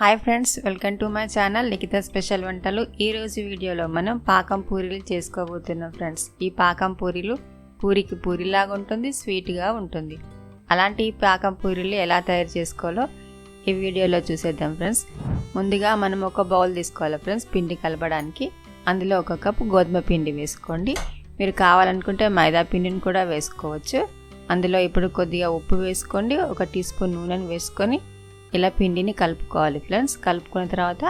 Hi friends, welcome to my channel Likhitha special వంటలు. ఈరోజు వీడియోలో మనం పాకం పూరీలు చేసుకోబోతున్నాం ఫ్రెండ్స్. ఈ పాకం పూరీలు పూరికి పూరిలాగా ఉంటుంది, స్వీట్గా ఉంటుంది. అలాంటి పాకం పూరీలు ఎలా తయారు చేసుకోవాలో ఈ వీడియోలో చూసేద్దాం ఫ్రెండ్స్. ముందుగా మనం ఒక బౌల్ తీసుకోవాలి ఫ్రెండ్స్ పిండి కలపడానికి. అందులో 1 కప్పు గోధుమ పిండి వేసుకోండి. మీరు కావాలనుకుంటే మైదా పిండిని కూడా వేసుకోవచ్చు. అందులో ఇప్పుడు కొద్దిగా ఉప్పు వేసుకోండి, 1 టీ స్పూన్ నూనెను వేసుకొని ఇలా పిండిని కలుపుకోవాలి ఫ్రెండ్స్. కలుపుకున్న తర్వాత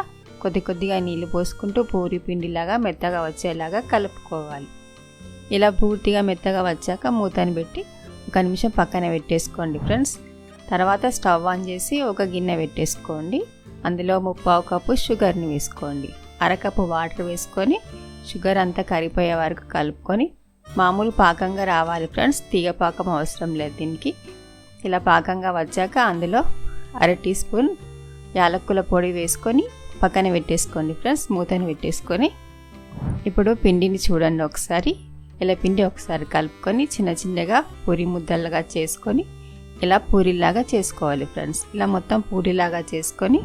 కొద్దిగా నీళ్ళు పోసుకుంటూ పూరి పిండిలాగా మెత్తగా వచ్చేలాగా కలుపుకోవాలి. ఇలా పూర్తిగా మెత్తగా వచ్చాక మూతని పెట్టి 1 నిమిషం పక్కన పెట్టేసుకోండి ఫ్రెండ్స్. తర్వాత స్టవ్ ఆన్ చేసి ఒక గిన్నె పెట్టేసుకోండి. అందులో 3/4 కప్పు షుగర్ని వేసుకోండి. 1/2 కప్పు వాటర్ వేసుకొని షుగర్ అంతా కరిగిపోయే వరకు కలుపుకొని మామూలు పాకంగా రావాలి ఫ్రెండ్స్. తీగ పాకం అవసరం లేదు దీనికి. ఇలా పాకంగా వచ్చాక అందులో 1/2 టీ స్పూన్ యాలక్కుల పొడి వేసుకొని పక్కన పెట్టేసుకోండి ఫ్రెండ్స్. మూతని పెట్టేసుకొని ఇప్పుడు పిండిని చూడండి ఒకసారి. ఇలా పిండి ఒకసారి కలుపుకొని చిన్నగా పూరి ముద్దలుగా చేసుకొని ఇలా పూరిలాగా చేసుకోవాలి ఫ్రెండ్స్. ఇలా మొత్తం పూరిలాగా చేసుకొని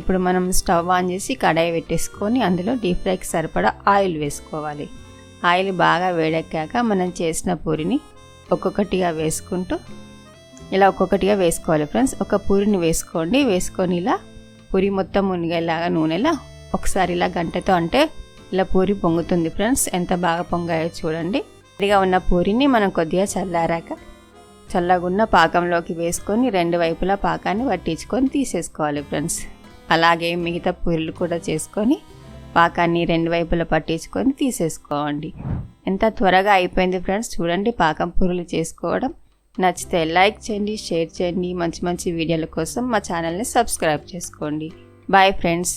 ఇప్పుడు మనం స్టవ్ ఆన్ చేసి కడాయి పెట్టేసుకొని అందులో డీప్ ఫ్రైకి సరిపడా ఆయిల్ వేసుకోవాలి. ఆయిల్ బాగా వేడెక్కాక మనం చేసిన పూరిని ఒక్కొక్కటిగా వేసుకుంటూ ఇలా ఒక్కొక్కటిగా వేసుకోవాలి ఫ్రెండ్స్. ఒక పూరిని వేసుకోండి. వేసుకొని ఇలా పూరి మొత్తం మునిగేలాగా నూనెలా ఒకసారి ఇలా గంటతో అంటే ఇలా పూరి పొంగుతుంది ఫ్రెండ్స్. ఎంత బాగా పొంగాయో చూడండి. రెడీగా ఉన్న పూరిని మనం కొద్దిగా చల్లారాక చల్లగున్న పాకంలోకి వేసుకొని 2 వైపులా పాకాన్ని పట్టించుకొని తీసేసుకోవాలి ఫ్రెండ్స్. అలాగే మిగతా పూరీలు కూడా చేసుకొని పాకాన్ని 2 వైపులా పట్టించుకొని తీసేసుకోండి. ఎంత త్వరగా అయిపోయింది ఫ్రెండ్స్ చూడండి పాకం పూరీలు చేసుకోవడం. నచ్చితే లైక్ చేయండి, షేర్ చేయండి. మంచి వీడియోల కోసం మా ఛానల్ని సబ్స్క్రైబ్ చేసుకోండి. Bye friends.